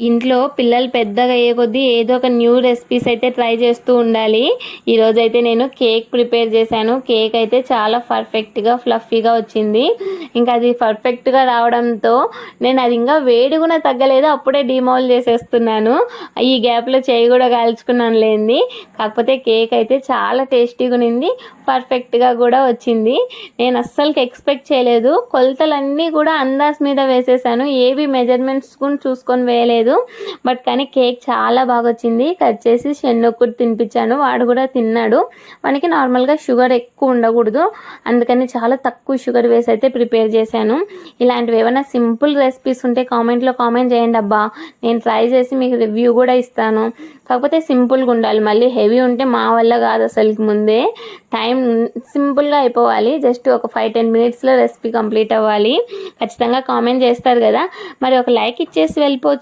ఇంట్లో పిల్లలు పెద్దగా అయ్యే కొద్దీ ఏదో ఒక న్యూ రెసిపీస్ అయితే ట్రై చేస్తూ ఉండాలి. ఈరోజైతే నేను కేక్ ప్రిపేర్ చేశాను. కేక్ అయితే చాలా పర్ఫెక్ట్గా ఫ్లఫీగా వచ్చింది. ఇంకా అది పర్ఫెక్ట్గా రావడంతో నేను అది ఇంకా వేడి కూడా తగ్గలేదు, అప్పుడే డిమౌల్ చేసేస్తున్నాను. ఈ గ్యాప్లో చేయి కూడా కాల్చుకున్నాను లేండి. కాకపోతే కేక్ అయితే చాలా టేస్టీగా ఉన్నింది, పర్ఫెక్ట్గా కూడా వచ్చింది. నేను అస్సలు ఎక్స్పెక్ట్ చేయలేదు. కొలతలన్నీ కూడా అందాజ్ మీద వేసేసాను, ఏవి మెజర్మెంట్స్ కూడా చూసుకొని వేయలేదు. బట్ కానీ కేక్ చాలా బాగా వచ్చింది. కట్ చేసి షెన్నొక్కటి తినిపించాను, వాడు కూడా తిన్నాడు. మనకి నార్మల్గా షుగర్ ఎక్కువ ఉండకూడదు, అందుకని చాలా తక్కువ షుగర్ వేసి అయితే ప్రిపేర్ చేశాను. ఇలాంటివి ఏమైనా సింపుల్ రెసిపీస్ ఉంటే కామెంట్లో కామెంట్ చేయండి అబ్బా, నేను ట్రై చేసి మీకు రివ్యూ కూడా ఇస్తాను. కాకపోతే సింపుల్గా ఉండాలి, మళ్ళీ హెవీ ఉంటే మా వల్ల కాదు. అసలుకి ముందే టైం సింపుల్గా అయిపోవాలి, జస్ట్ ఒక 5-10 మినిట్స్లో రెసిపీ కంప్లీట్ అవ్వాలి. ఖచ్చితంగా కామెంట్ చేస్తారు కదా, మరి ఒక లైక్ ఇచ్చేసి వెళ్ళిపోవచ్చు.